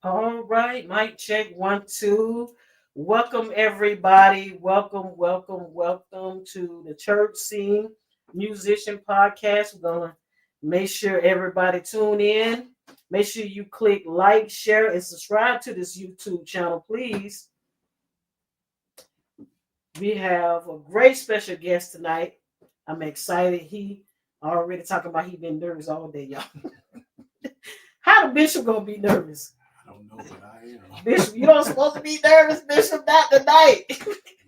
All right, mic check 1 2. Welcome everybody. Welcome to the Church Scene Musician Podcast. We're gonna make sure everybody tune in. Make sure you click like, share, and subscribe to this YouTube channel, please. We have a great special guest tonight. I'm excited. He already talking about he been nervous all day, y'all. How the bishop gonna be nervous? I don't know, but I am. Bishop, you don't supposed to be nervous, Bishop, not tonight.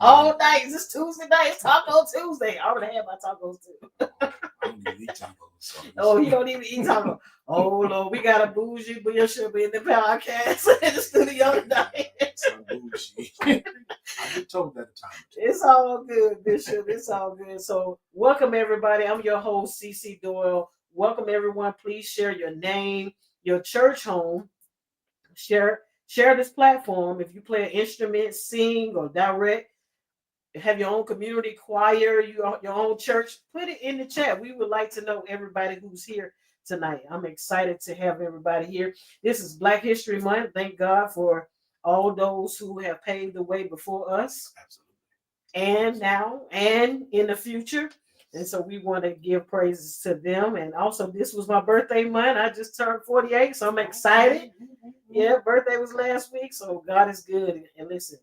All night. It's Tuesday night. It's Taco Tuesday. I already had my tacos too. I don't even eat tacos. So Oh, he don't even eat tacos. Oh, Lord, we got a bougie bishop in the podcast in the studio tonight. I'm bougie. I've been told that a time. It's all good, Bishop. It's all good. So, welcome everybody. I'm your host, CC Doyle. Welcome everyone. Please share your name, your church home. Share this platform. If you play an instrument, sing or direct, have your own community choir, your own church, put it in the chat. We would like to know everybody who's here tonight. I'm excited to have everybody here. This is Black History Month. Thank God for all those who have paved the way before us. Absolutely. And now and in the future. And so we want to give praises to them. And also, this was my birthday month. I just turned 48, so I'm excited. Yeah, birthday was last week, so God is good. And listen,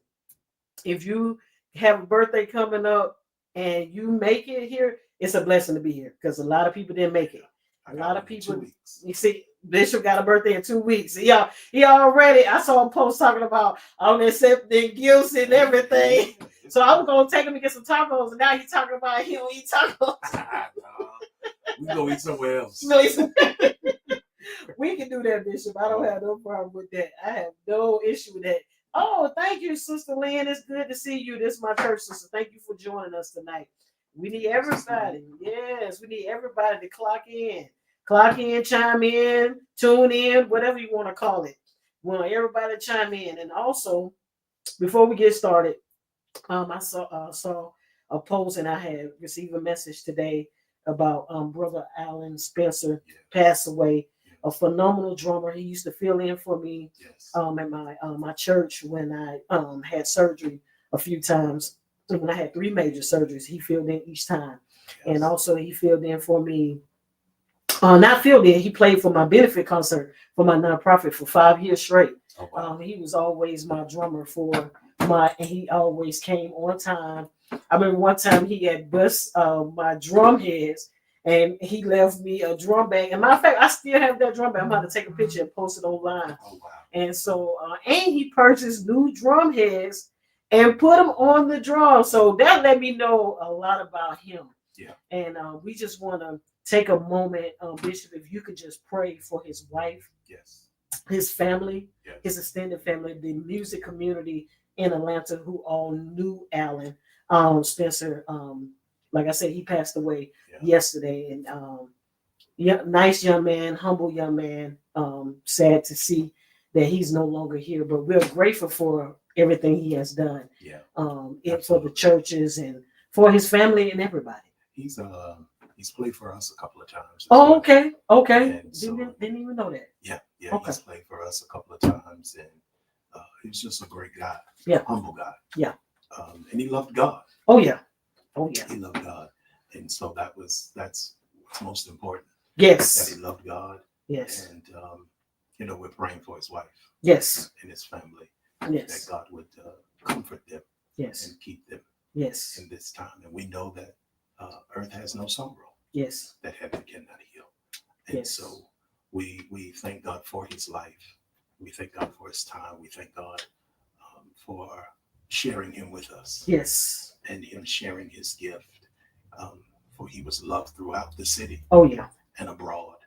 if you have a birthday coming up and you make it here, it's a blessing to be here because a lot of people didn't make it. A lot of people, you see, Bishop got a birthday in 2 weeks. He already, I saw a post talking about on accepting gifts and everything. So I was going to take him to get some tacos, and now he's talking about he don't eat tacos. We go eat somewhere else. We can do that, Bishop. I don't have no problem with that. I have no issue with that. Oh, thank you, Sister Lynn. It's good to see you. This is my church sister. Thank you for joining us tonight. We need everybody. Yes, we need everybody to clock in, chime in, tune in, whatever you want to call it. We want everybody to chime in. And also, before we get started, I saw a post and I had received a message today about Brother Alan Spencer passed away. A phenomenal drummer. He used to fill in for me at my church when I had surgery a few times. When I had 3 major surgeries, he filled in each time. Yes. And also he filled in for me. Not filled in, he played for my benefit concert for my nonprofit for 5 years straight. Oh, wow. He was always my drummer and he always came on time. I remember one time he had bust my drum heads and he left me a drum bag. And matter of fact, I still have that drum bag. I'm about to take a picture and post it online. Oh, wow. And so, and he purchased new drum heads and put them on the drum. So that let me know a lot about him. Yeah. And we just want to take a moment, Bishop, if you could just pray for his wife, his family, his extended family, the music community in Atlanta who all knew Alan Spencer. Like I said, he passed away yesterday, and nice young man, humble young man. Sad to see that he's no longer here, but we're grateful for everything he has done. For the churches and for his family and everybody. He's played for us a couple of times. Oh, okay. So, didn't even know that. Yeah. Okay. He's played for us a couple of times, and he's just a great guy. Yeah, humble guy. Yeah. And he loved God. Oh yeah. He loved God, and so that's what's most important. Yes. That he loved God. Yes. And we're praying for his wife. Yes. And his family. Yes. That God would comfort them. Yes. And keep them. Yes. In this time, and we know that earth has no sorrow. Yes. That heaven cannot heal. And so we thank God for his life. We thank God for his time. We thank God for sharing him with us. Yes. And him sharing his gift. For he was loved throughout the city. Oh, yeah. And abroad.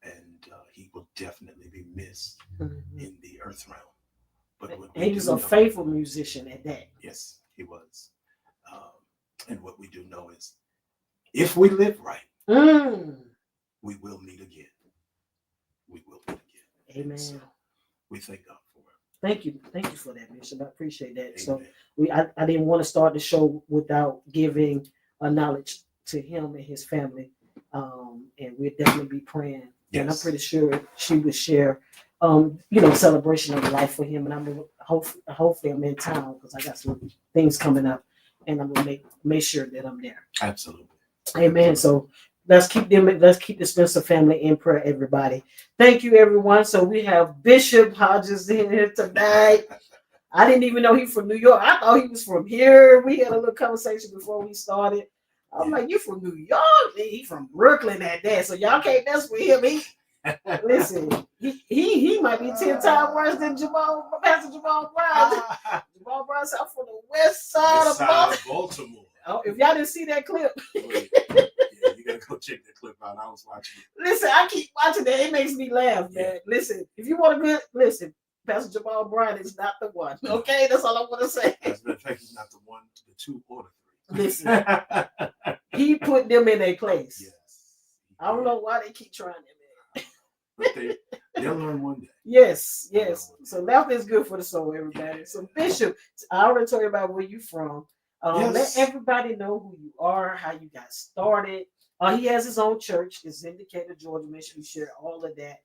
And he will definitely be missed in the earth realm. But he was a faithful musician at that. Yes, he was. And what we do know is if we live right, we will meet again. We will meet again. Amen. So we thank God for it. Thank you for that, Bishop. I appreciate that. Amen. So I didn't want to start the show without giving a knowledge to him and his family. And we'll definitely be praying. Yes. And I'm pretty sure she would share celebration of life for him. And I'm hopefully I'm in town because I got some things coming up, and I'm gonna make sure that I'm there. Absolutely. Amen. So let's keep the Spencer family in prayer, everybody. Thank you, everyone. So we have Bishop Hodges in here tonight. I didn't even know he from New York. I thought he was from here. We had a little conversation before we started. I'm like, you from New York? He from Brooklyn at that. So y'all can't mess with him. Listen, he might be 10 times worse than Pastor Jamal Brown. Jamal Brown said, I'm from the west side of Baltimore. Oh, if y'all didn't see that clip. Yeah, you gotta go check that clip out. I was watching it. Listen, I keep watching that. It makes me laugh, man. Listen, if you want a good listen, Pastor Jamal Brown is not the one. Okay, that's all I want to say. As a matter of fact, he's not the one, the two, or the three. Listen, he put them in their place. Yes. I don't know why they keep trying that, man. But they'll learn one day. Yes. So laughter is good for the soul, everybody. So Bishop, I already told you about where you from. Let everybody know who you are, how you got started. He has his own church. It's in Decatur, Georgia. Make sure you share all of that.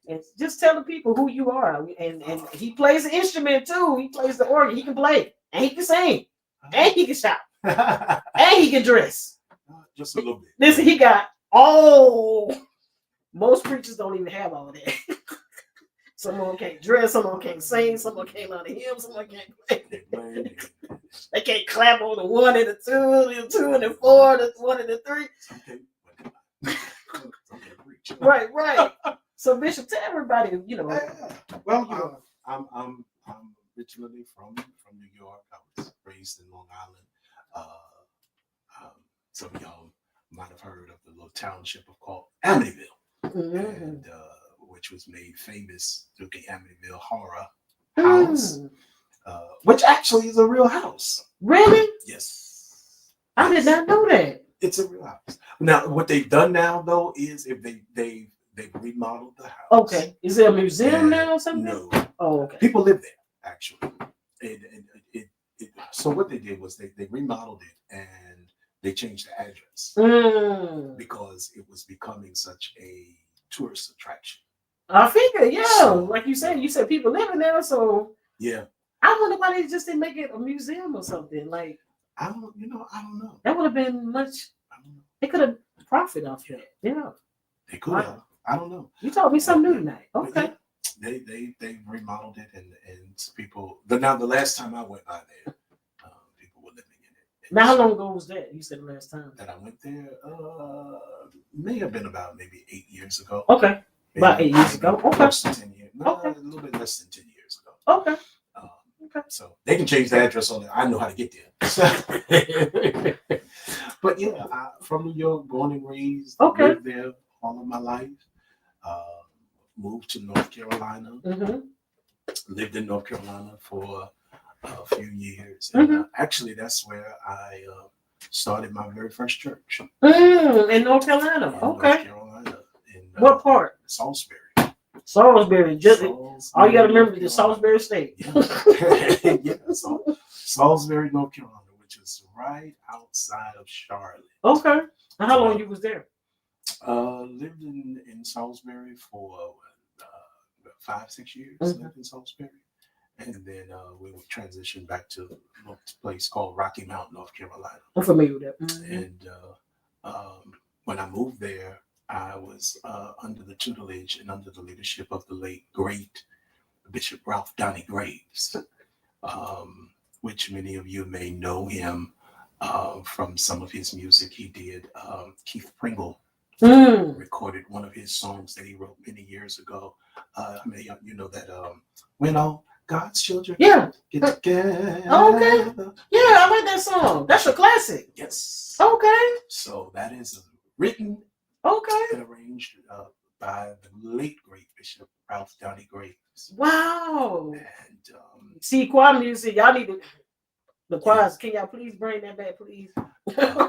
And just tell the people who you are. And he plays the instrument too. He plays the organ. He can play. And he can sing. And he can shout. And he can dress. Just a little bit. Listen, he got most preachers don't even have all of that. Some of them can't dress, some of them can't sing, some of them can't learn the hymn, some of them can't play. They can't clap on the 1 and the 2, the 2 and the 4, the 1 and the 3. Right. So Bishop, tell everybody, Well, I'm originally from New York. I was raised in Long Island. Some of y'all might have heard of the little township called Amityville, and which was made famous through the Amityville horror house, which actually is a real house. Really? Yes. I did not know that. It's a real house. Now, what they've done now, though, is if they've remodeled the house. Okay. Is there a museum now or something? No. Oh, okay. People live there, actually. So what they did was they remodeled it and they changed the address because it was becoming such a tourist attraction. I figure, yeah. So, like you said people living there, so yeah. I wonder why they just didn't make it a museum or something. Like I don't know. That would have been much. They could have profited off that. Yeah. They could have. I don't know. You told me something new tonight. Okay. Yeah, they remodeled it and people. But now the last time I went by there, people were living in it. Now how long ago was that? You said the last time that I went there. May have been about maybe 8 years ago. Okay. About 8 years ago. Okay. Close to 10 years. No, a little bit less than 10 years ago. Okay. Okay. So they can change the address on it. I know how to get there. But yeah, from New York, born and raised. Okay. Lived there all of my life. Moved to North Carolina. Mm-hmm. Lived in North Carolina for a few years. And actually, that's where I started my very first church. In North Carolina. Okay. North Carolina. What part? Salisbury. Salisbury. All you got to remember is Salisbury State. Yeah. Salisbury, North Carolina, which is right outside of Charlotte. Okay. And how long you was there? Lived in Salisbury for 5-6 years. Lived in Salisbury, and then we would transition back to a place called Rocky Mount, North Carolina. I'm familiar with that. And when I moved there, I was under the tutelage and under the leadership of the late great Bishop Ralph Donnie Graves, which many of you may know him from some of his music. He did Keith Pringle. Recorded one of his songs that he wrote many years ago. You know that when all God's children get together. Okay. Yeah, I like that song. That's a classic. Yes. Okay. So that is written and arranged by the late great Bishop Ralph Donnie Graves. Wow. And see, choir music, y'all need to. The choirs, can y'all please bring that back, please?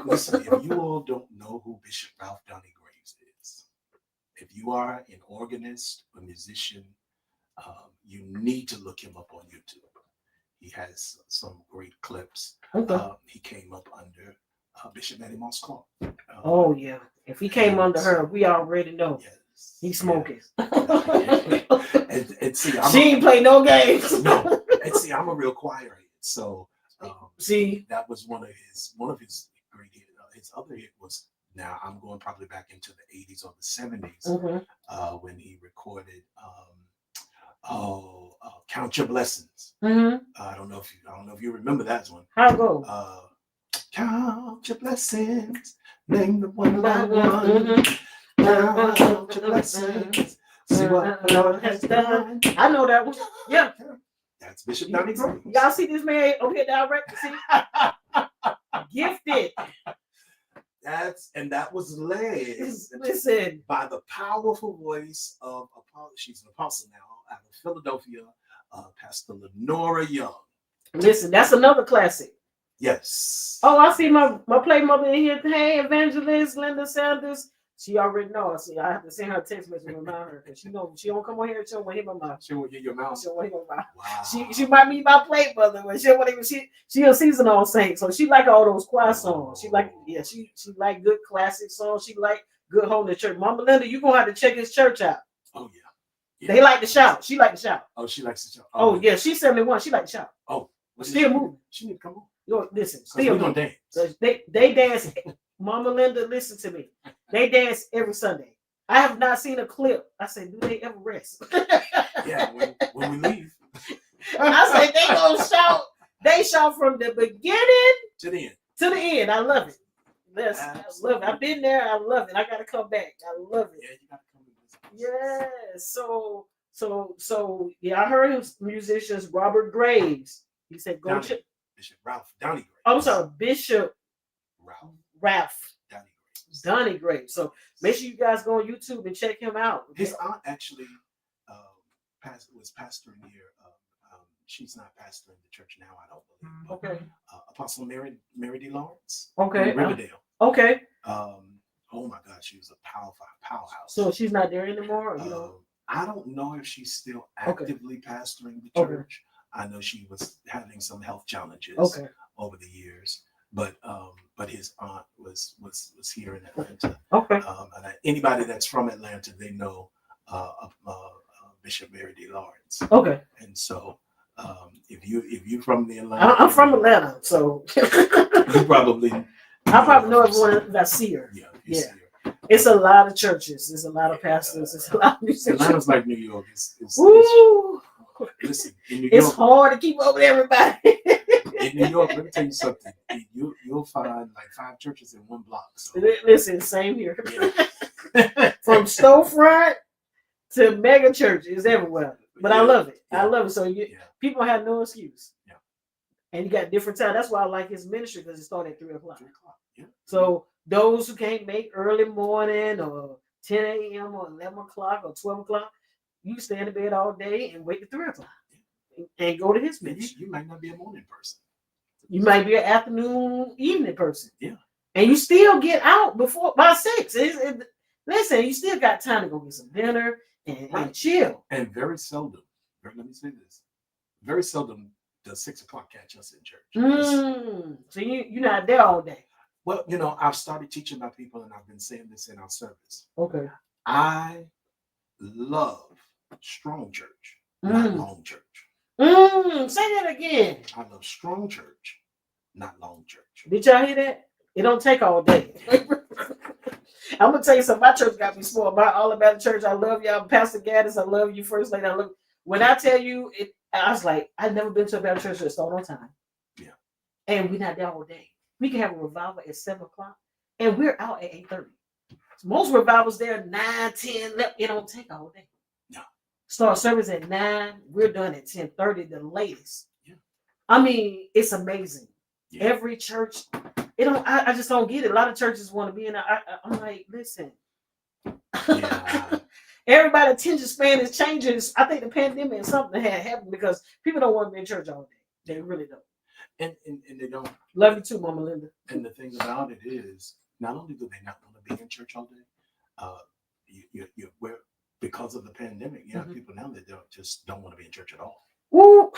Listen, if you all don't know who Bishop Ralph Donnie Graves is, if you are an organist, a musician, you need to look him up on YouTube. He has some great clips. He came up under Bishop Nettie Moss Clark. Oh, yeah. If he came under her, we already know. Yes. He's smoking. And And see, She ain't play no games. No, and see, I'm a real choir head, so See, that was one of his great hits. His other hit was, now I'm going probably back into the 80s or the 70s, when he recorded Count Your Blessings. I don't know if you remember that one. How it go? Count your blessings, name them one by one. Count your blessings, see what the Lord has done. I know that one. Yeah. That's Bishop Donnie Gray. Y'all see this man over here directly? See? Gifted. That was led, listen, by the powerful voice of she's an apostle now out of Philadelphia, Pastor Lenora Young. Listen, that's another classic. Yes. Oh, I see my play mother in here. Hey, Evangelist Linda Sanders. She already knows. See, I have to send her a text message to remind her because she knows she don't come on here and she don't want to hear my mouth. She won't hear your mouth. She don't want to hear my mouth. Wow. She might be my play mother, but she don't want to. She a seasonal saint, so she like all those choir songs. She like she like good classic songs. She like good holy church. Mama Linda, you gonna have to check his church out. Oh yeah. They like to shout. She like to shout. Oh, she likes to shout. Oh yeah, she's 71. She like to shout. Oh, still moving. She need to come on. Yo, listen, still we gonna dance. They dance. Mama Linda, listen to me. They dance every Sunday. I have not seen a clip. I said, do they ever rest? Yeah, when we leave. I said they gonna shout. They shout from the beginning to the end. To the end. I love it. Yes, I love it. I've been there. I love it. I gotta come back. I love it. Yeah, you gotta come to this. Yeah. So yeah, I heard his musicians Robert Graves. He said, "Go check." Bishop Ralph Donnie Graves. I'm sorry, Bishop Ralph Donnie Graves. So make sure you guys go on YouTube and check him out. His aunt actually was pastoring here. She's not pastoring the church now, I don't believe. But, okay. Apostle Mary D. Lawrence. Okay. Riverdale. Okay. Oh my God, she was a powerhouse. So she's not there anymore. You know? I don't know if she's still actively pastoring the church. I know she was having some health challenges over the years, but his aunt was here in Atlanta. Okay. And anybody that's from Atlanta, they know Bishop Mary D. Lawrence. Okay. And so if you're from the Atlanta, I'm from Atlanta, so you probably I probably know everyone that see her. Yeah. Yeah. It's a lot of churches. There's a lot of pastors. It's a lot of musicians. Atlanta's like New York. Listen, in New York, it's hard to keep up with everybody. In New York, let me tell you something. You'll find like 5 churches in one block. So. Listen, same here. Yeah. From storefront to mega churches everywhere. But I love it. I love it. So people have no excuse. Yeah. And you got different time. That's why I like his ministry because it started at 3 o'clock. 3 o'clock. Yeah. So those who can't make early morning or 10 a.m. or 11 o'clock or 12 o'clock, you stay in the bed all day and wait till 3 o'clock and go to his ministry. You might not be a morning person. You might be an afternoon, evening person. Yeah. And you still get out by 6. Listen, you still got time to go get some dinner and chill. And very seldom, let me say this, very seldom does 6 o'clock catch us in church. So you're not there all day. Well, I've started teaching my people, and I've been saying this in our service. Okay. I love strong church, not long church. Say that again. I love strong church, not long church. Did y'all hear that? It don't take all day. I'm gonna tell you something. My church got me spoiled. All about the church. I love y'all, Pastor Gaddis. I love you, First Lady. When I tell you it, I was like, I've never been to a better church that start on time. Yeah. And we're not there all day. We can have a revival at 7 o'clock, and we're out at 8:30. Most revivals there 9, 10. It don't take all day. No. Start service at 9. We're done at 10:30, the latest. Yeah. I mean, it's amazing. Yeah. Every church, I just don't get it. A lot of churches want to be in. I'm like, listen. Yeah. Everybody's attention span is changing. I think the pandemic and something had happened because people don't want to be in church all day. They really don't. And they don't. Love you too, Mama Linda. And the thing about it is, not only do they not want to be in church all day, because of the pandemic, you have people now that just don't want to be in church at all. Well,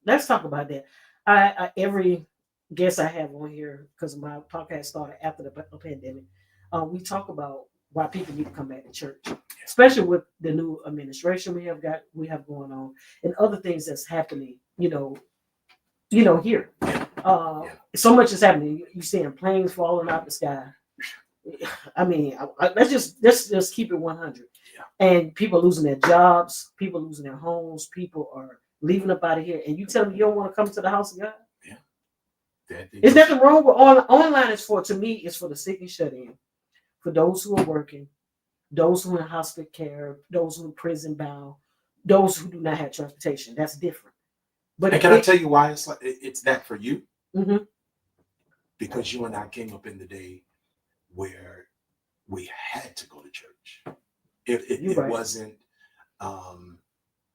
let's talk about that. I every guest I have on here, because my podcast started after the pandemic, we talk about why people need to come back to church, especially with the new administration we have going on and other things that's happening. Here. So much is happening. You seeing planes falling out the sky. I mean, let's just keep it 100. Yeah. And people losing their jobs, people losing their homes, people are leaving up out of here. And you tell me you don't want to come to the house of God? Yeah. There's nothing wrong with online. To me, it's for the sick and shut in, for those who are working, those who are in hospital care, those who are prison bound, those who do not have transportation. That's different. But and can I tell you why it's that for you? Mm-hmm. Because you and I came up in the day where we had to go to church. It right. wasn't.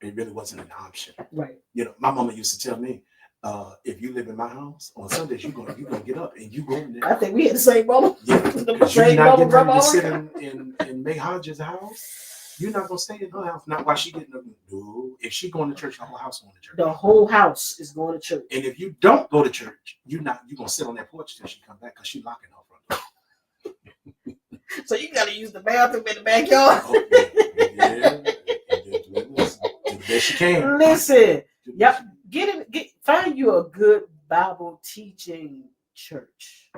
It really wasn't an option. Right. My mama used to tell me, if you live in my house on Sundays, you're gonna get up and you go in there. I think we had the same mama. Yeah, because you're not getting ready to sit in May Hodges' house. You're not gonna stay in her house. Not while she getting up. No, if she going to church, the whole house going to church. The whole house is going to church. And if you don't go to church, you're gonna sit on that porch till she come back because she locking her front door. So you gotta use the bathroom in the backyard. Oh, yeah. The best you can. Listen, find you a good Bible teaching church,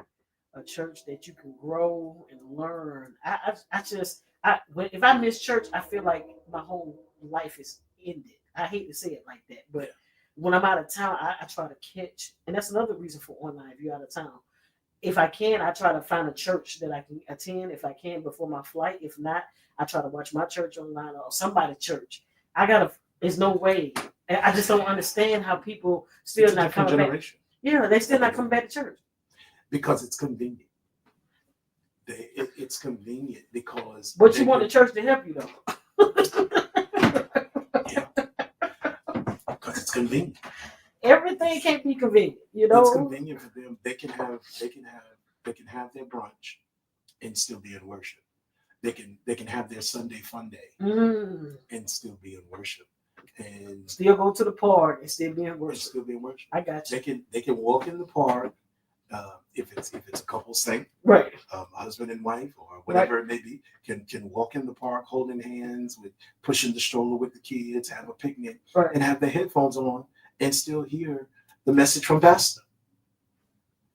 a church that you can grow and learn. If I miss church, I feel like my whole life is ended. I hate to say it like that, but when I'm out of town, I try to catch, and that's another reason for online. If you're out of town, if I can, I try to find a church that I can attend if I can before my flight. If not, I try to watch my church online or somebody's church. There's no way. I just don't understand how people still not coming back. Yeah, they still not coming back to church. Because it's convenient. It's convenient because. But you want the church to help you though. Yeah. Because it's convenient. Everything can't be convenient, It's convenient for them. They can have their brunch and still be in worship. They can have their Sunday fun day and still be in worship. And still go to the park and still be in worship. I got you. They can walk in the park if it's a couple sing, right? Husband and wife or whatever it may be, can walk in the park holding hands, with pushing the stroller with the kids, have a picnic, and have their headphones on and still hear the message from pastor.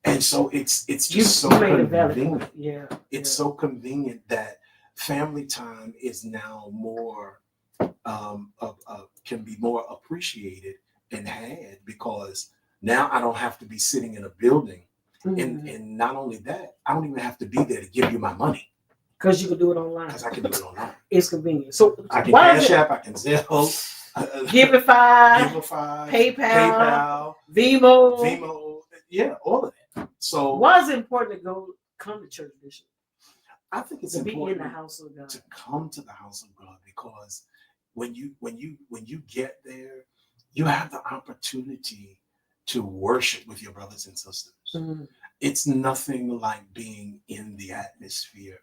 And so it's just so convenient. Yeah, it's so convenient that family time is now more can be more appreciated and had, because now I don't have to be sitting in a building, and not only that, I don't even have to be there to give you my money, because you can do it online. Because I can do it online. It's convenient. So I can Cash App, I can Zelle, Giveify, PayPal, Vimo, yeah, all of that. So why is it important to come to church, Bishop? I think it's important be in the house of God. To come to the house of God, because when you get there, you have the opportunity to worship with your brothers and sisters. Mm-hmm. It's nothing like being in the atmosphere.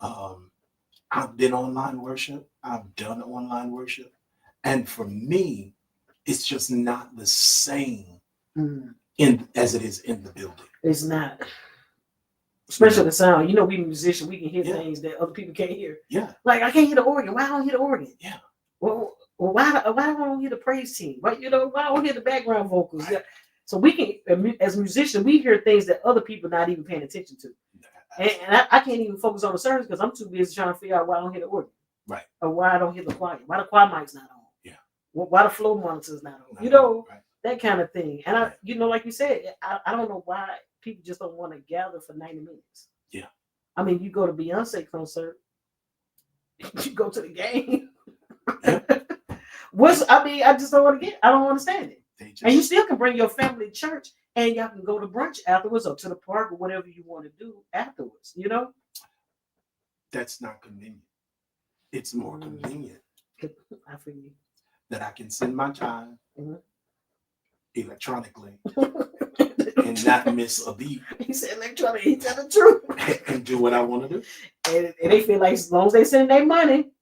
I've been online worship. I've done online worship. And for me, it's just not the same as it is in the building. It's not. Especially the sound. We musicians, we can hear things that other people can't hear. Yeah. Like, I can't hear the organ. Why I don't hear the organ? Yeah. Well, why don't I hear the praise team? Why don't I hear the background vocals? Right. Yeah. So we can, as musicians, we hear things that other people not even paying attention to. And I can't even focus on the service because I'm too busy trying to figure out why I don't hear the organ. Right. Or why I don't hear the choir. Why the choir mic's not on. Yeah. Why the flow monitor's not on. Right. That kind of thing. And like you said, I don't know why people just don't want to gather for 90 minutes. Yeah. I mean, you go to Beyonce concert, you go to the game. Yeah. I just don't want to I don't understand it. And you still can bring your family to church and y'all can go to brunch afterwards or to the park or whatever you want to do afterwards, That's not convenient. It's more convenient. I feel you. That I can send my time electronically and not miss a beat. He said electronically, he tell the truth. And do what I want to do. And they feel like as long as they send their money,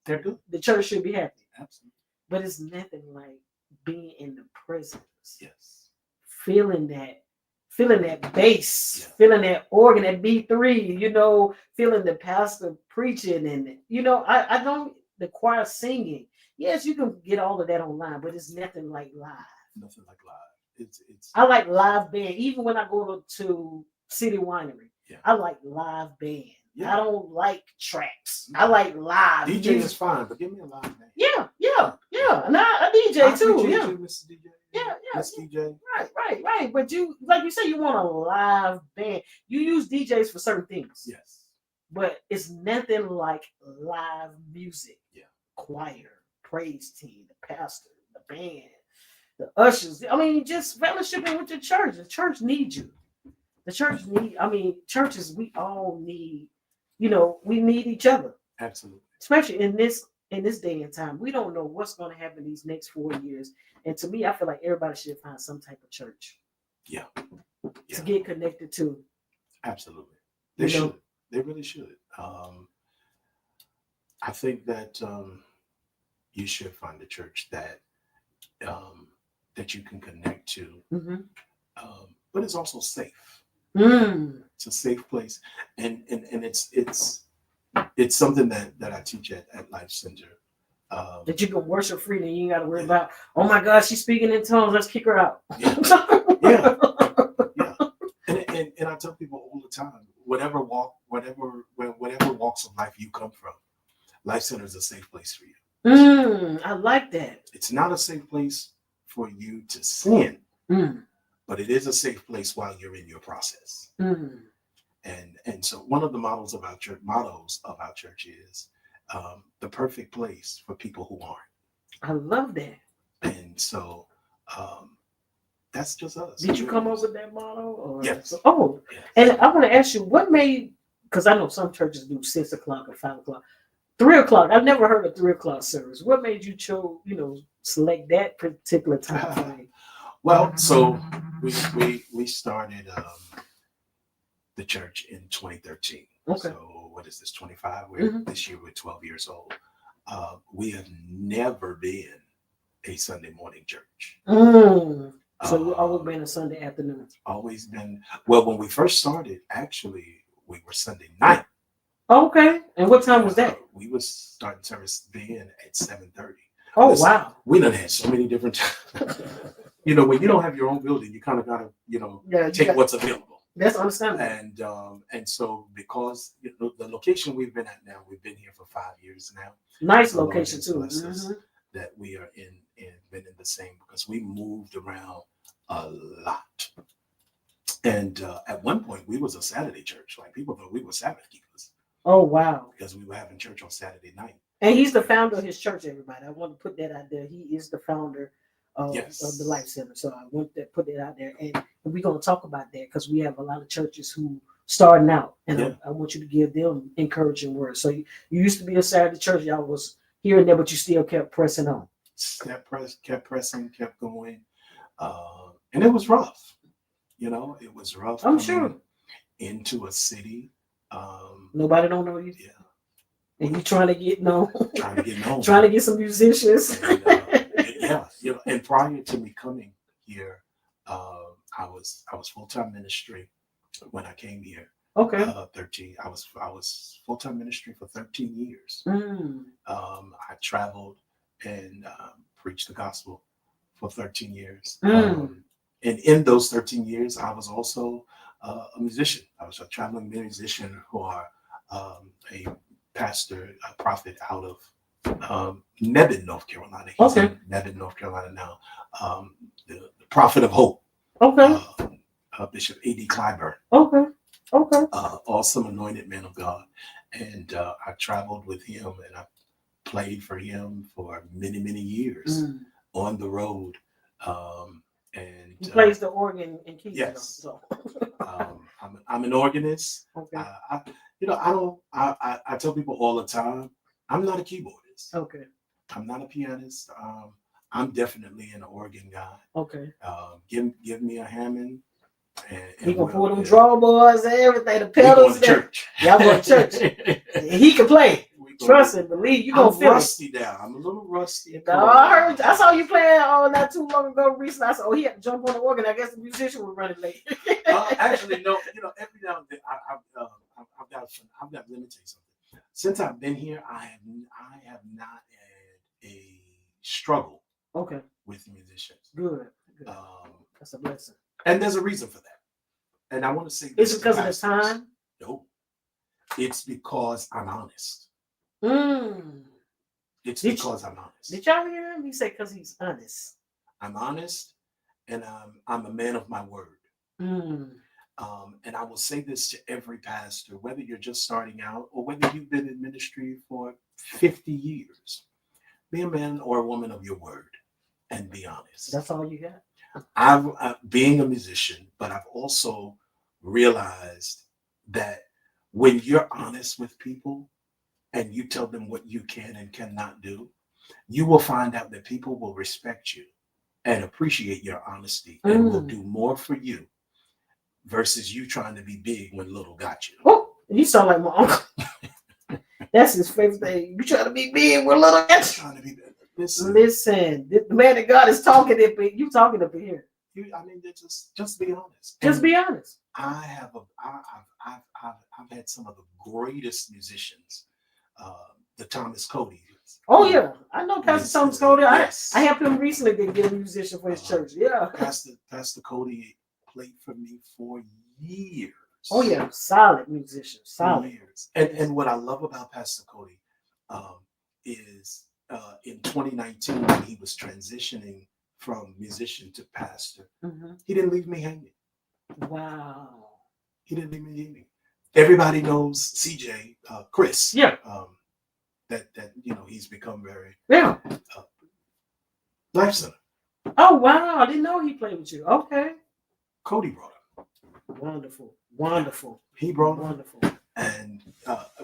they're good. The church should be happy. Absolutely. But it's nothing like being in the presence. Yes. Feeling that feeling that bass, Yeah. feeling that organ, that B3, feeling the pastor preaching, and I don't the choir singing. Yes, you can get all of that online, but it's nothing like live. Nothing like live. It's I like live band. Even when I go to City Winery, yeah. I like live band. Yeah. I don't like tracks. I like live. DJ music. is fine, but give me a live band. Yeah. And a DJ too. appreciate Yeah. you, Mr. DJ. Yeah. Miss DJ. Right. But like you say, you want a live band. You use DJs for certain things. Yes. But it's nothing like live music. Yeah. Choir, praise team, the pastor, the band, the ushers. I mean, just fellowshipping with your church. The church needs you. The church churches, we all need, we need each other. Absolutely. Especially in this day and time. We don't know what's going to happen these next 4 years. And to me, I feel like everybody should find some type of church. Yeah. To get connected to. Absolutely. They should. They really should. I think that you should find a church that that you can connect to, but it's also safe. It's a safe place, and it's something that I teach at Life Center. That you can worship freely. You ain't got to worry about, oh my God, she's speaking in tongues. Let's kick her out. Yeah. And I tell people all the time, whatever walks of life you come from, Life Center is a safe place for you. I like that. It's not a safe place for you to sin, but it is a safe place while you're in your process. And so one of the mottos of our church is the perfect place for people who aren't. I love that. And so that's just us. Did you come up with that motto? Or? Yes. Yes. And I want to ask you, what made, because I know some churches do 6 o'clock or 5 o'clock, 3 o'clock. I've never heard of 3 o'clock service. What made you select that particular time frame? Well, so we started the church in 2013. Okay. So what is this, 25? This year we're 12 years old. We have never been a Sunday morning church. So you've always been a Sunday afternoon? Always been. Well, when we first started, actually, we were Sunday night. Okay. And what time was that? We was starting service then at 7:30. Oh, wow. We done had so many different times. When you don't have your own building, you kind of got to, take what's available. That's understandable. And so because the location we've been at now, we've been here for 5 years now. Nice location too. That we are been in the same, because we moved around a lot. And at one point we was a Saturday church. Like, people thought we were Sabbath keepers. Oh, wow. Because we were having church on Saturday night. And he's the founder of his church, everybody. I want to put that out there. He is the founder of the Life Center. So I want to put that out there. And we're going to talk about that, because we have a lot of churches who starting out. And I want you to give them encouraging words. So you used to be a Saturday church. Y'all was here and there, but you still kept pressing on. Kept pressing, kept going. And it was rough. It was rough. I'm sure. Into a city. Nobody don't know you. Yeah. And you trying to get known. Trying to get known. Trying to get some musicians. And, and prior to me coming here, I was full-time ministry when I came here. Okay. 13. I was full-time ministry for 13 years. I traveled and preached the gospel for 13 years. And in those 13 years, I was also a musician. I was a traveling musician for a pastor, a prophet out of Nebben, North Carolina. He's in Nebben, North Carolina now. The prophet of hope. Okay. Bishop A.D. Clyburn. Okay. Awesome anointed man of God. And I traveled with him, and I played for him for many, many years on the road. And he plays the organ and keys. Yes. So. I'm an organist. Okay. I tell people all the time, I'm not a keyboardist. Okay. I'm not a pianist. I'm definitely an organ guy. Okay. Give me a Hammond. And he gonna pull them drawboards and everything, the pedals. Y'all going to church. He can play. Trust and believe. You gonna feel rusty now. I'm a little rusty. No, I saw you playing not too long ago recently. I said, he had to jump on the organ. I guess the musician was running late. Actually, no. Every now and then I've got. Let me tell you something. Since I've been here, I have not had a struggle. Okay. With musicians. Good. That's a blessing. And there's a reason for that. And I want to say this. Is it because of the time? No. It's because I'm honest. It's because I'm honest. Did y'all hear him? He said because he's honest. I'm honest, and I'm a man of my word. And I will say this to every pastor, whether you're just starting out or whether you've been in ministry for 50 years, be a man or a woman of your word and be honest. That's all you got? I've being a musician, but I've also realized that when you're honest with people and you tell them what you can and cannot do, you will find out that people will respect you and appreciate your honesty and will do more for you versus you trying to be big when little got you. Oh, you sound like my uncle. That's his favorite thing. You trying to be big when little got you. Trying to be big. Listen, the man that God is talking up here. You talking up here. Just be honest. Just be honest. I've had some of the greatest musicians, the Thomas Cody. Oh yeah, I know Pastor Thomas Cody. Yes. I helped him recently to get a musician for his church. Yeah, Pastor Cody played for me for years. Oh yeah, solid musician, solid. Years. And what I love about Pastor Cody is in 2019 when he was transitioning from musician to pastor, he didn't leave me hanging. Wow. He didn't leave me hanging. Everybody knows CJ, Chris. Yeah. That he's become very Life Center. Oh wow, I didn't know he played with you. Okay. Cody brought him. Wonderful. He brought him. Wonderful. And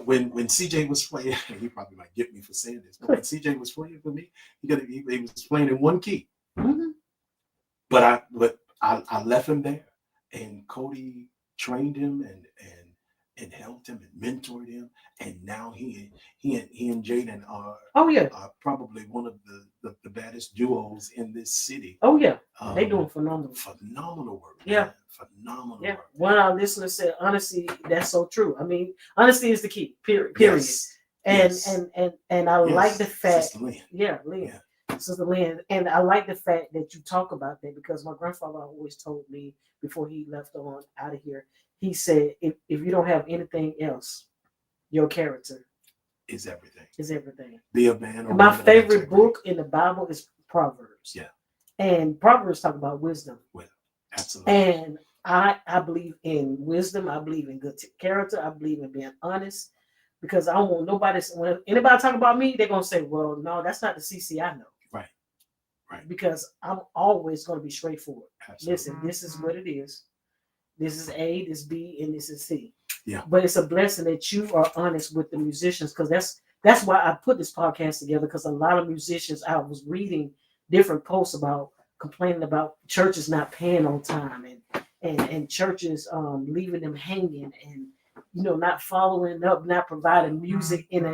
when CJ was playing, he probably might get me for saying this, but when CJ was playing for me, he was playing in one key. But I left him there, and Cody trained him and helped him and mentored him, and now he and Jaden are probably one of the baddest duos in this city. Oh yeah, they doing phenomenal work. Yeah, phenomenal work. One of our listeners said, "Honesty, that's so true." I mean, honesty is the key. Period. Yes. And I like the fact. Sister Lynn. Yeah, Lynn. Yeah. Sister Lynn, and I like the fact that you talk about that because my grandfather always told me before he left on out of here, he said, if you don't have anything else, your character is everything. Be a man. And my favorite book in the Bible is Proverbs. Yeah. And Proverbs talk about wisdom. Well, absolutely. And I believe in wisdom. I believe in good character. I believe in being honest. Because I don't want nobody, when anybody talk about me, they're going to say, well, no, that's not the CC I know. Right. Because I'm always going to be straightforward. Absolutely. Listen, this is what it is. This is A, this is B, and this is C. Yeah. But it's a blessing that you are honest with the musicians, because that's why I put this podcast together, because a lot of musicians, I was reading different posts about complaining about churches not paying on time and churches leaving them hanging and not following up, not providing music in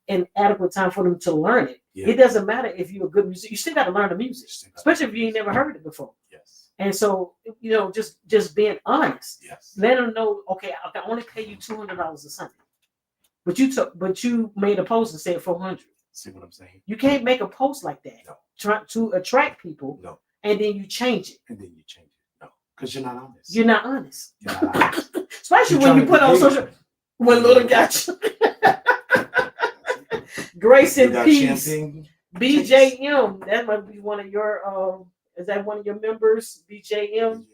an adequate time for them to learn it. Yeah. It doesn't matter if you're a good musician, you still got to learn the music, especially if you ain't never heard it before. Yes. And so, just being honest. Yes. Let them know, okay, I can only pay you $200 a Sunday. But you made a post and said $400. See what I'm saying? You can't make a post like that. No. Try to attract people. No. And then you change it. No. Because you're not honest. You're not honest. Especially when you put on social. When little got you. Grace and peace. BJM. That might be one of your. Is that one of your members? BJM.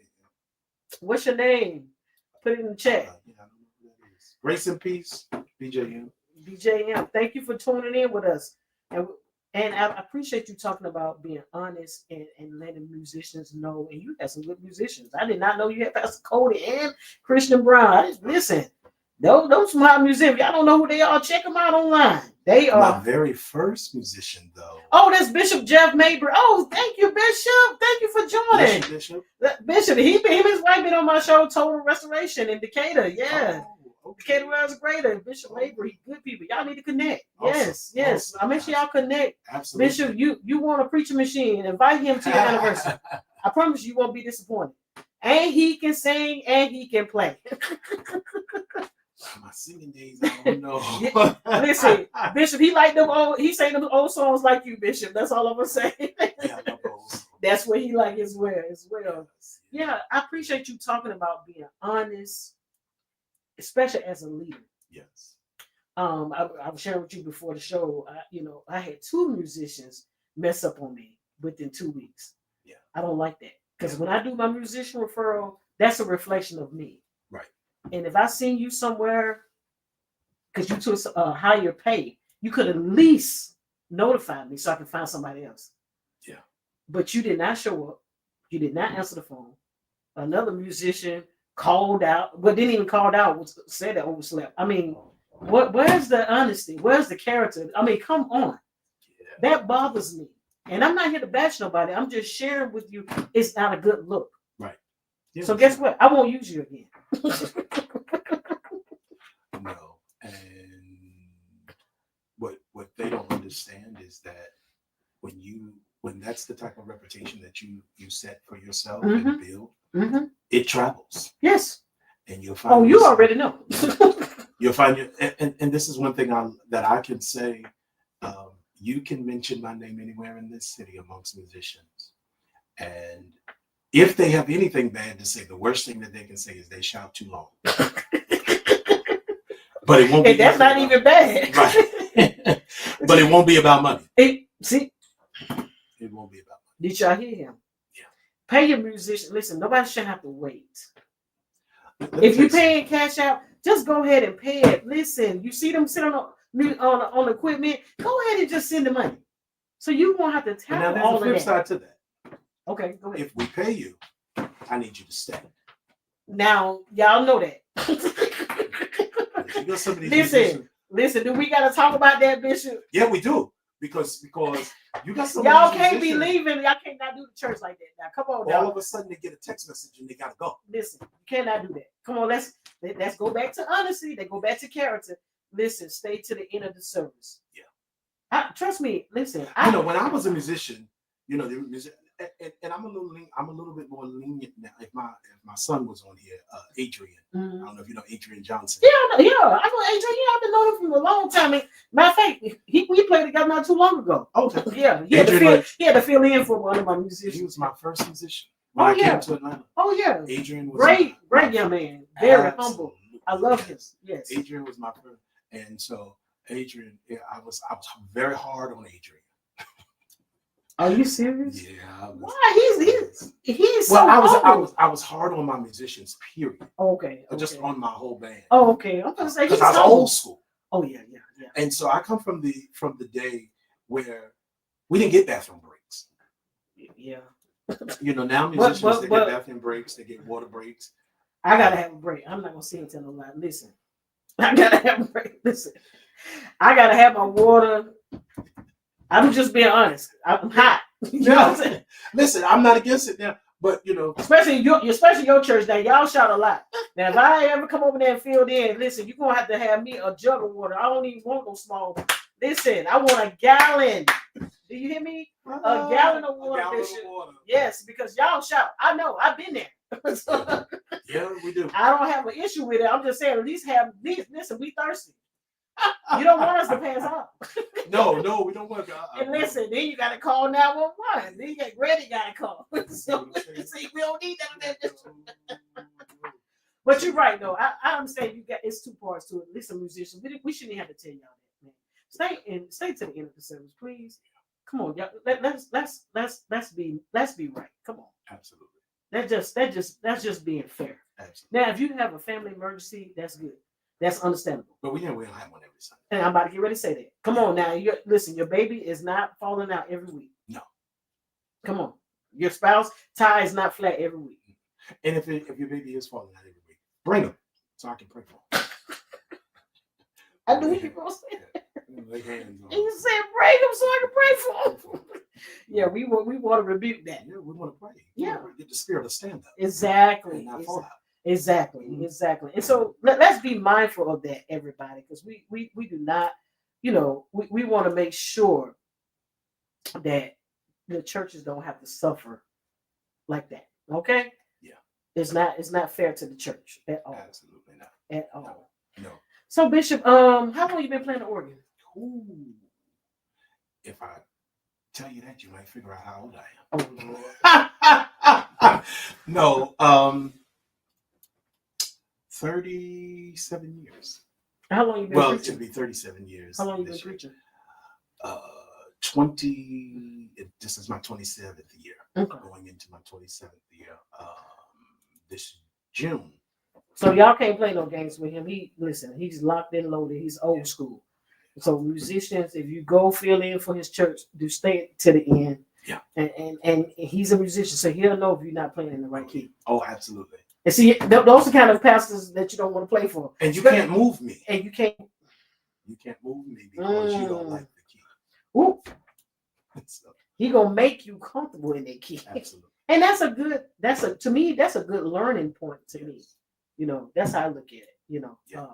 What's your name? Put it in the chat. Grace and peace. BJM. BJM. Thank you for tuning in with us. And I appreciate you talking about being honest and letting musicians know. And you had some good musicians. I did not know you had Pastor Cody and Christian Brown. Listen, those smart musicians. Y'all don't know who they are. Check them out online. They are my very first musician, though. Oh, that's Bishop Jeff Mabry. Oh, thank you, Bishop. Thank you for joining. Bishop. Him and his wife been on my show, Total Restoration in Decatur. Yeah. Decatur was greater. Bishop Mabry, good people. Y'all need to connect. Awesome. Yes. I'll make sure y'all connect. Absolutely. Bishop, you want a preaching machine, invite him to your anniversary. I promise you won't be disappointed. And he can sing and he can play. My singing days, I don't know. Listen, Bishop, he like them old. He sang them old songs like you, Bishop. That's all I'm gonna say. Yeah, I love those. That's what he like as well. Yeah, I appreciate you talking about being honest, especially as a leader. Yes. I was sharing with you before the show. I had 2 musicians mess up on me within 2 weeks. Yeah. I don't like that because when I do my musician referral, that's a reflection of me. Right. And if I send you somewhere because you took higher pay, you could at least notify me so I can find somebody else. Yeah. But you did not show up. You did not answer the phone. Another musician called out, but didn't even call out, said that overslept. I mean, where's the honesty? Where's the character? I mean, come on. Yeah. That bothers me. And I'm not here to bash nobody. I'm just sharing with you. It's not a good look. Right. Yeah, so guess what? I won't use you again. No. And what they don't understand is that when that's the type of reputation that you set for yourself and build, it travels. Yes. And you'll find. Oh, you already know. You'll find and this is one thing that I can say. You can mention my name anywhere in this city amongst musicians, and if they have anything bad to say, the worst thing that they can say is they shout too long. But it won't be. That's not even bad. Right. But it won't be about money. It won't be about money. Did y'all hear him? Yeah. Pay your musician. Listen, nobody should have to wait. If you're paying cash out, just go ahead and pay it. Listen, you see them sitting on equipment, go ahead and just send the money. So you won't have to tell them all of that. There's a flip side to that. Okay, go ahead. If we pay you, I need you to stay. Now, y'all know that. You got some of these listen, do we got to talk about that, Bishop? Yeah, we do. Because you got some. Y'all can't be leaving. Y'all cannot do the church like that. Now, come on. All of a sudden, they get a text message and they gotta go. Listen, you cannot do that. Come on, let's go back to honesty. They go back to character. Listen, stay to the end of the service. Yeah. Trust me. Listen. When I was a musician, and I'm a little bit more lenient now. If my son was on here, Adrian. I don't know if you know Adrian Johnson. Yeah, I know Adrian. Yeah, I've been knowing him for a long time. Matter of fact, we played together not too long ago. Okay. Yeah, he had to fill in for one of my musicians. He was my first musician when I came to Atlanta. Oh yeah. Adrian was great young man. Very humble. I love him. Yes. Adrian was my first, and so Adrian, I was very hard on Adrian. Are you serious? Yeah. Why? He's so I was hard on my musicians, period. Okay. Just on my whole band. Oh, okay. I'm gonna say because I was old school. Oh yeah. And so I come from the day where we didn't get bathroom breaks. Yeah. Now musicians they get bathroom breaks, they get water breaks. I gotta have a break. I'm not gonna sing to no lie. Listen, I gotta have a break. Listen, I gotta have my water. I'm just being honest. I'm hot. You know what I'm saying? Listen, I'm not against it now, but especially your church now, y'all shout a lot. Now, if I ever come over there and fill in, listen, you're gonna have to have me a jug of water. I don't even want no small. Listen, I want a gallon. Do you hear me? A gallon of water, Bishop. Yes, because y'all shout. I know. I've been there. So, yeah, we do. I don't have an issue with it. I'm just saying, at least listen, we thirsty. You don't want us to pass out. No, we don't want to. And listen, then you got to call 911. Then you got Grady got to call. So see, we don't need that. But you're right, though. I understand it's 2 parts to it. Listen, musicians, we shouldn't have to tell y'all that, man. Stay to the end of the service, please. Come on, y'all. Let's be right. Come on. Absolutely. That's just being fair. Absolutely. Now, if you have a family emergency, that's good. That's understandable. But we don't have one every Sunday. And I'm about to get ready to say that. Come on now. Listen, your baby is not falling out every week. No. Come on. Your spouse tie is not flat every week. And if your baby is falling out every week, bring them so I can pray for them. I knew you were going to say that. Lay hands on and you said bring them so I can pray for them. Yeah, we want to rebuke that. Yeah, we want to pray. Yeah. Get the spirit to stand up. Exactly. And not fall out. Exactly. And so let's be mindful of that, everybody, because we do not, we want to make sure that the churches don't have to suffer like that. Okay? Yeah. It's not fair to the church at all. Absolutely not. At all. No. So Bishop, how long you been playing the organ? Ooh. If I tell you that, you might figure out how old I Oh Lord. am. No, 37 years. How long you been Well, it preaching? should be 37 years. How long you been this year. preaching? This is my 27th year. Okay. Going into my 27th year. This June. So y'all can't play no games with him. He's locked and loaded. He's old school. So musicians, if you go fill in for his church, do stay to the end. Yeah. And he's a musician, so he'll know if you're not playing in the right key. Oh, absolutely. And see, those are the kind of pastors that you don't want to play for. And you can't move me. And you can't move me because you don't like the key. Ooh. So, he gonna make you comfortable in that key. absolutely. And to me, that's a good learning point to me. You know, that's how I look at it. You know. Yeah.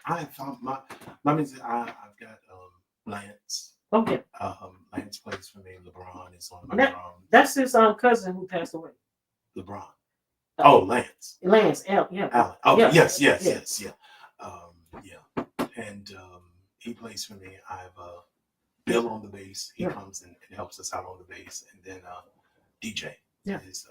I have found my music. I've got Lance. Okay. Lance plays for me. LeBron is on my drums. That's his cousin who passed away. LeBron. Oh, Lance. Lance. Yeah. Alan. Oh, Yeah. yes. Yeah. Yeah. And he plays for me. I have Bill on the bass. He comes and helps us out on the bass. And then DJ. Yeah. Is,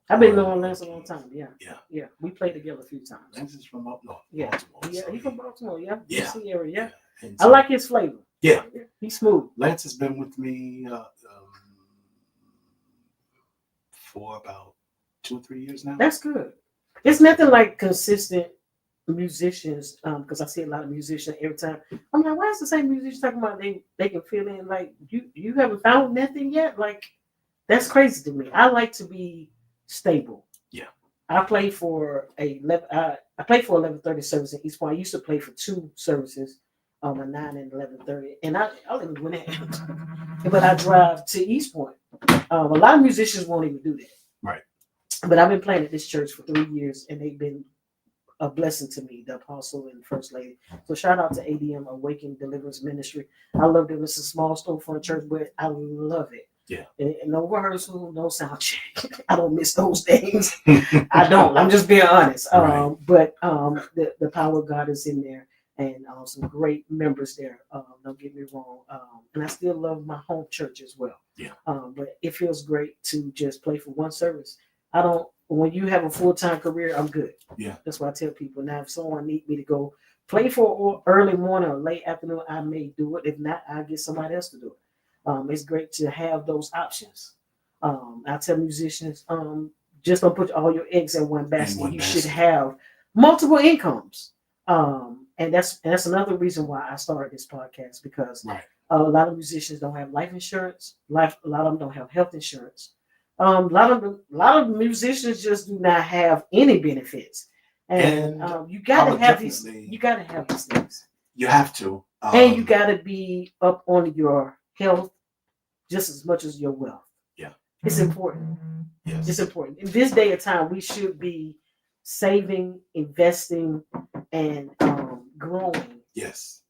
I've been knowing Lance a long time. Yeah. Yeah. Yeah. We played together a few times. Lance is from up north. Yeah. Baltimore, Yeah. so He's from Baltimore. Yeah. Yeah. DC area. Yeah. And I like his flavor. Yeah. He's smooth. Lance has been with me for about 2 or 3 years now. That's good. It's nothing like consistent musicians, because I see a lot of musicians every time. I'm like, why is the same musician talking about they can fill in? Like you haven't found nothing yet? Like that's crazy to me. I like to be stable. Yeah. I play for I played for 11:30 service in East Point. I used to play for 2 services, a 9 and 11:30, and I live in Gwinnett, but I drive to East Point. A lot of musicians won't even do that. Right. But I've been playing at this church for 3 years, and they've been a blessing to me, the apostle and first lady. So shout out to ADM, Awakening Deliverance Ministry. I love them. It's a small storefront church, but I love it. Yeah. And no rehearsal, no sound check. I don't miss those things. I don't. I'm just being honest. Right. But the power of God is in there, and some great members there. Don't get me wrong. And I still love my home church as well. Yeah. But it feels great to just play for one service. When you have a full-time career, I'm good. Yeah. That's why I tell people now, if someone need me to go play for early morning or late afternoon, I may do it. If not, I'll get somebody else to do it. It's great to have those options. I tell musicians, just don't put all your eggs in one basket. Should have multiple incomes. And that's another reason why I started this podcast, because a lot of musicians don't have life insurance. A lot of them don't have health insurance. A lot of musicians just do not have any benefits, and you gotta have these. You gotta have these things. You have to, and you gotta be up on your health just as much as your wealth. Yeah, it's important. Yes, it's important. In this day of time, we should be saving, investing, and growing. Yes,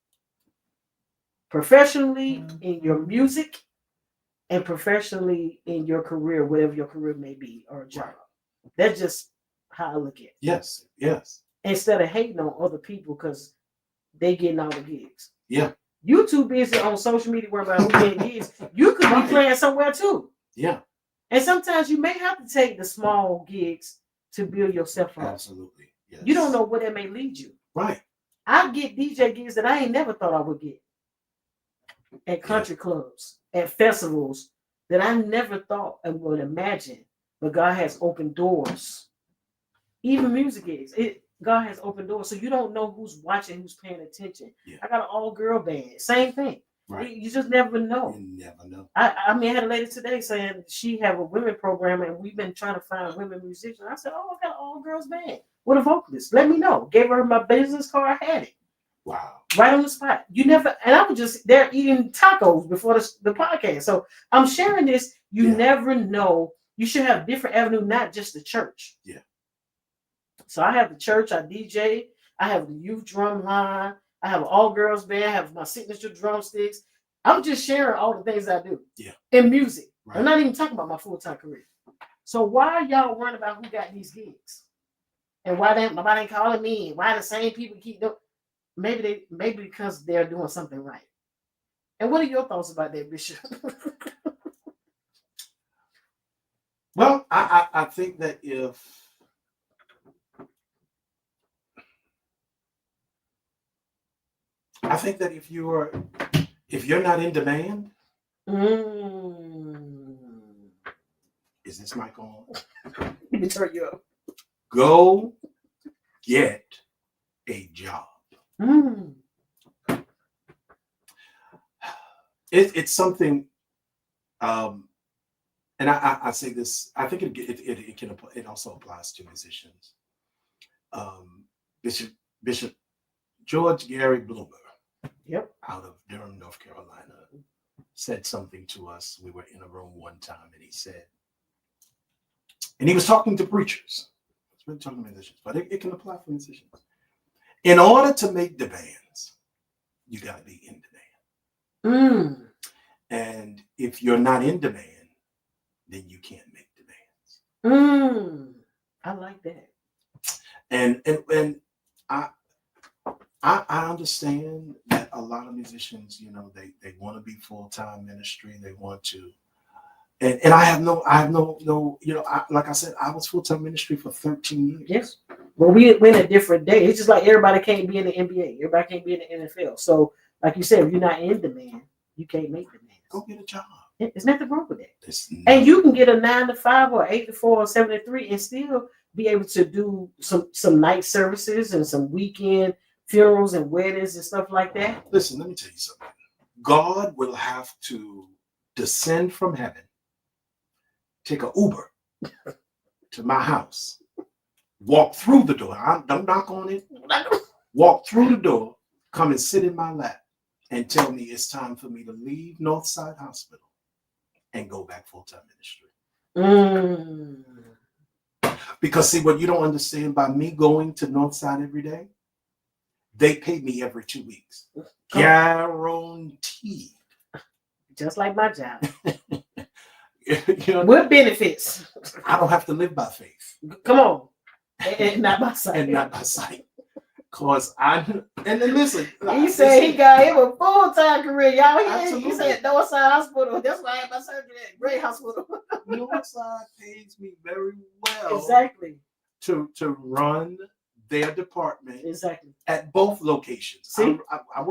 professionally in your music. And professionally in your career, whatever your career may be, or a job. Right. That's just how I look at it. Yes. Instead of hating on other people because they getting all the gigs. Yeah. You too busy on social media worrying about who getting gigs. You could be playing somewhere too. Yeah. And sometimes you may have to take the small gigs to build yourself up. Absolutely. Yes. You don't know where that may lead you. Right. I get DJ gigs that I ain't never thought I would get. At country clubs, at festivals that I never thought I would imagine, but God has opened doors. Even music gigs, God has opened doors, so you don't know who's watching, who's paying attention. Yeah. I got an all-girl band, same thing. Right. You just never know. You never know. I mean, I had a lady today saying she have a women program, and we've been trying to find women musicians. I said, I got an all-girls band with a vocalist. Let me know. Gave her my business card. I had it. Wow. Right on the spot. You never, and I was just there eating tacos before the podcast. So I'm sharing this. You never know. You should have different avenue, not just the church. Yeah. So I have the church, I DJ, I have the youth drum line, I have an all-girls band, I have my signature drumsticks. I'm just sharing all the things I do. Yeah. In music. Right. I'm not even talking about my full-time career. So why are y'all worrying about who got these gigs? And why nobody ain't calling me? Why the same people keep doing? Maybe because they're doing something right. And what are your thoughts about that, Bishop? Well, I think that if you're not in demand, is this mic on? Let me turn you up. Go get a job. It's something, and I say this. I think it also applies to musicians. Bishop George Gary Bloomer, out of Durham, North Carolina, said something to us. We were in a room one time, and he said, and he was talking to preachers. He's been talking to musicians, but it can apply for musicians. In order to make demands, you got to be in demand. And if you're not in demand, then you can't make demands. I like that. And I understand that a lot of musicians, they want to be full-time ministry. They want to, and I have no, like I said, I was full-time ministry for 13 years. Yes. Well, we're in a different day. It's just like everybody can't be in the NBA. Everybody can't be in the NFL. So, like you said, if you're not in demand, you can't make demands. Go get a job. There's nothing wrong with that. And you can get a 9 to 5 or 8 to 4 or 7 to 3 and still be able to do some night services and some weekend funerals and weddings and stuff like that. Listen, let me tell you something. God will have to descend from heaven, take an Uber to my house, walk through the door. Don't knock on it. Walk through the door, come and sit in my lap and tell me it's time for me to leave Northside Hospital and go back full-time ministry. Because see, what you don't understand, by me going to Northside every day, they pay me every 2 weeks. Guaranteed. Just like my job. With benefits. I don't have to live by faith. Come on. And not by sight. And not by sight. Cause and then listen. He said he got him a full-time career. Y'all hear? He said Northside Hospital. That's why I had my surgery at Great Hospital. Northside pays me very well. Exactly. To run their department. Exactly. At both locations. See? I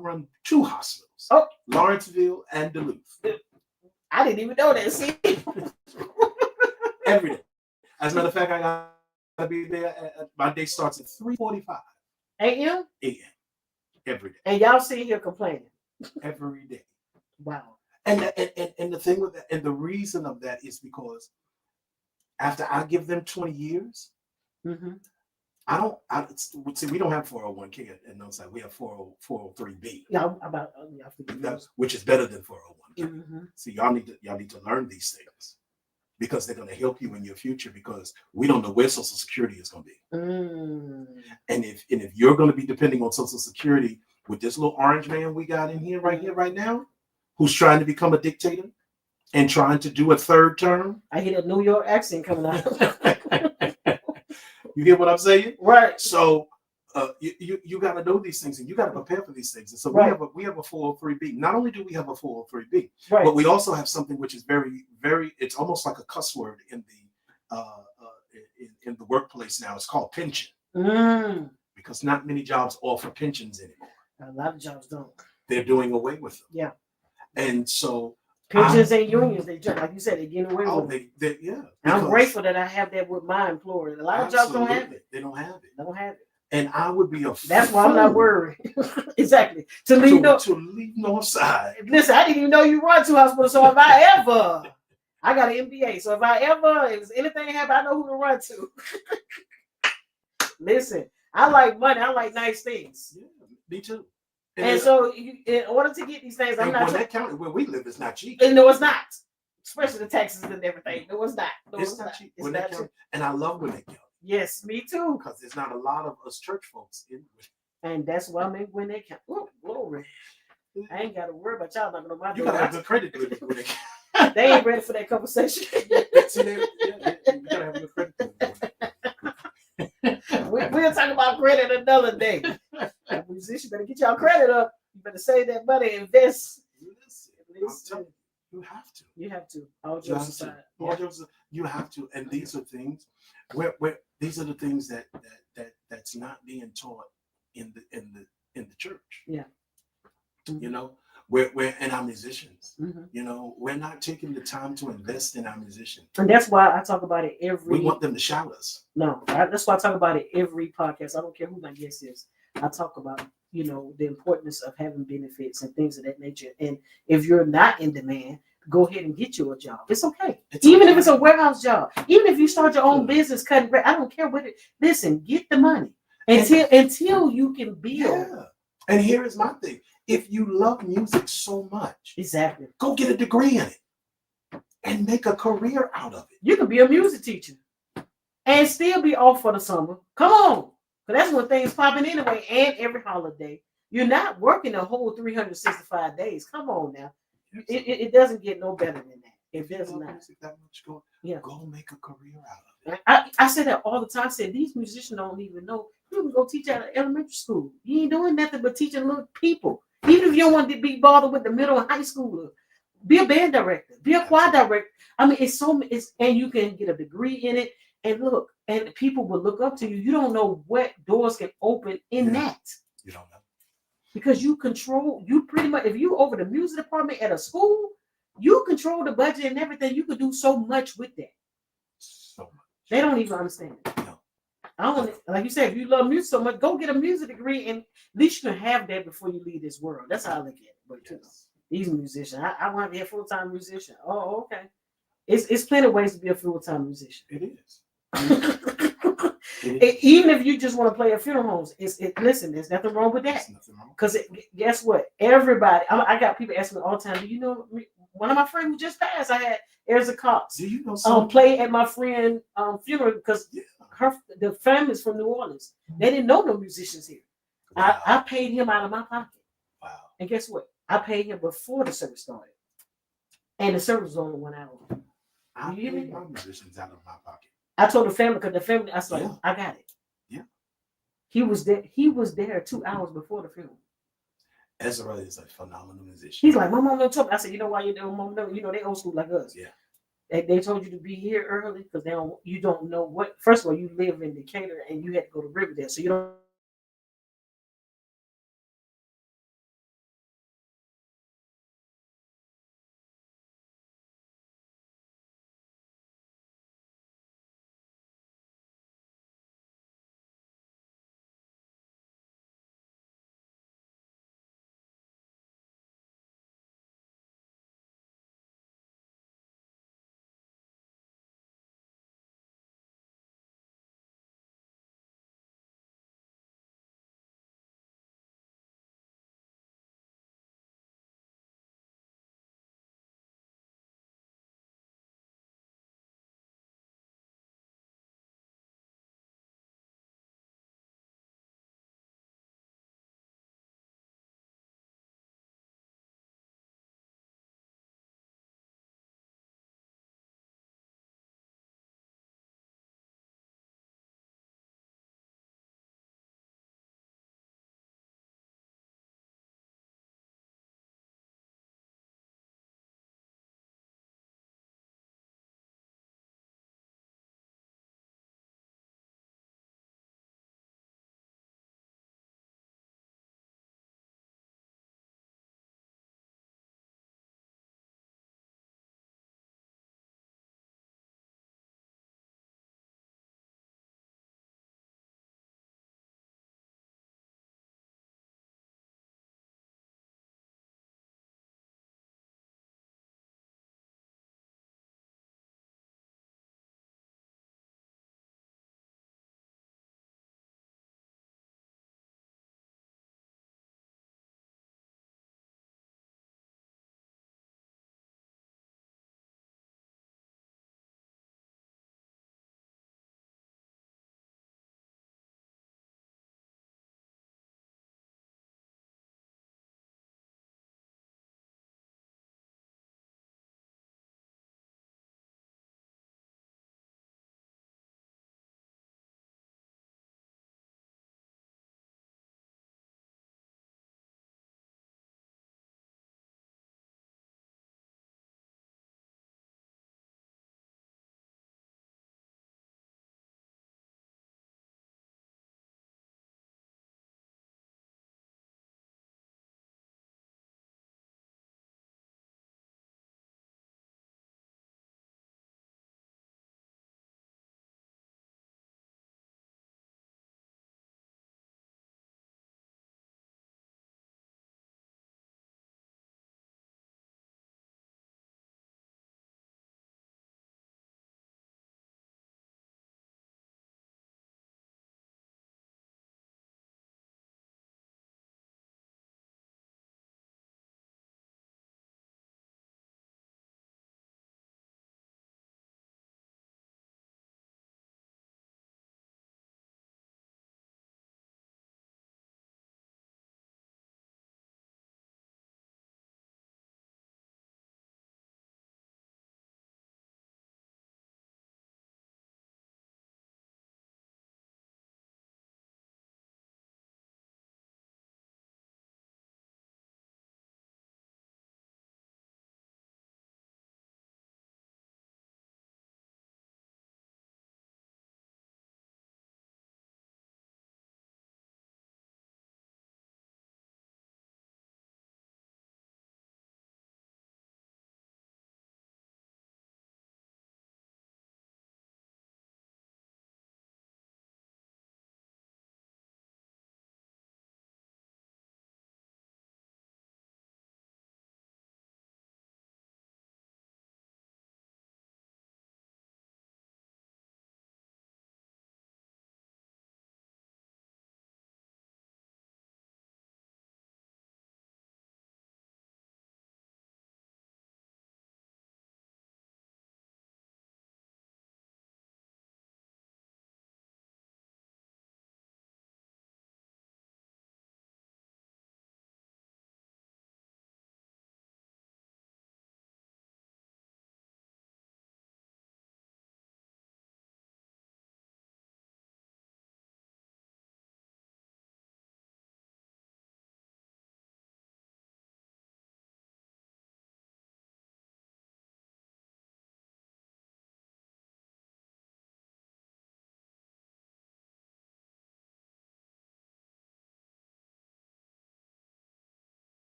run 2 hospitals. Oh. Lawrenceville and Duluth. I didn't even know that. See? Every day. As a matter of fact, I gotta be there. My day starts at 3:45 a.m. Every day. And y'all sit here complaining every day. Wow. And the thing with that, and the reason of that is because after I give them 20 years, see, we don't have 401k at Northside. We have 403b. Yeah, which is better than 401k. So y'all need to learn these things, because they're going to help you in your future, because we don't know where Social Security is going to be. And if you're going to be depending on Social Security with this little orange man we got in here right now, who's trying to become a dictator and trying to do a 3rd term. I hear that New York accent coming out. You hear what I'm saying? Right. So you got to know these things, and you got to prepare for these things. And so we have a 403b. Not only do we have a 403b, but we also have something which is very, very, it's almost like a cuss word in the workplace now. It's called pension. Because not many jobs offer pensions anymore. A lot of jobs don't. They're doing away with them. Yeah. And so pensions and unions, they just, like you said, they're getting away with it. Yeah. And I'm grateful that I have that with my employer. A lot of jobs don't have it. They don't have it. They don't have it. And I would be That's why I'm not worried. Exactly. To leave Northside. Listen, I didn't even know you run 2 hospitals. So if I got an MBA. So if anything happen, I know who to run to. Listen, I like money. I like nice things. Yeah, me too. And so in order to get these things, I'm not. That county where we live is not cheap. No, it's not. Especially the taxes and everything. No, it's not. No, it's not cheap. It's not cheap. And I love Gwinnett County. Yes, me too. Because there's not a lot of us church folks in Gwinnett. And that's why I'm in Gwinnett County. Oh, glory. I ain't got to worry about y'all not gonna know my You gotta have good credit with Gwinnett County. They ain't ready for that conversation. See, you gotta have a credit card. We'll talk about credit another day. Musician better get y'all credit up. You better save that money and invest. Listen, you have to. You have to. All You have jokes aside. to. All jokes aside, you have to. And these are things where these are the things that's not being taught in the church. Yeah. You know, we're and our musicians. Mm-hmm. You know, we're not taking the time to invest in our musicians. And that's why I talk about it every. We want them to shout us. No, that's why I talk about it every podcast. I don't care who my guest is. I talk about, the importance of having benefits and things of that nature. And if you're not in demand, go ahead and get you a job. It's okay. Even if it's a warehouse job, even if you start your own business cutting bread, I don't care what it. Listen, get the money until you can build. Yeah. And here is my thing. If you love music so much, exactly, go get a degree in it and make a career out of it. You can be a music teacher and still be off for the summer. Come on. Because that's when things popping anyway, and every holiday. You're not working a whole 365 days. Come on now. It doesn't get no better than that. It does not. That much go make a career out of it. I say that all the time. I said these musicians don't even know. You can go teach at elementary school. You ain't doing nothing but teaching little people. Even if you don't want to be bothered with the middle and high schooler, be a band director, be a choir director. I mean, and you can get a degree in it. And look, and people will look up to you. You don't know what doors can open in that. You don't know. Because you pretty much, if you over the music department at a school, you control the budget and everything. You could do so much with that. So much. They don't even understand it. No. I don't, like you said, if you love music so much, go get a music degree, and at least you can have that before you leave this world. That's how I look at it. But these musicians, I want to be a full-time musician. Oh, okay. It's plenty of ways to be a full-time musician. It is. Even if you just want to play at funeral homes, listen, there's nothing wrong with that. Because guess what? Everybody, I got people asking me all the time, do you know one of my friends who just passed? I had Erza Cox. Do you know play at my friend funeral because the family's from New Orleans. They didn't know no musicians here. Wow. I paid him out of my pocket. Wow. And guess what? I paid him before the service started. And the service was only 1 hour. I paid my musicians out of my pocket. I told the family, because the family, I said, I got it. Yeah. He was there 2 hours before the funeral. Ezra is a phenomenal musician. He's like, my mom don't tell me. I said, you know why you don't, mom? No, they old school like us. Yeah. They told you to be here early because you don't know what. First of all, you live in Decatur and you had to go to Riverdale, so you don't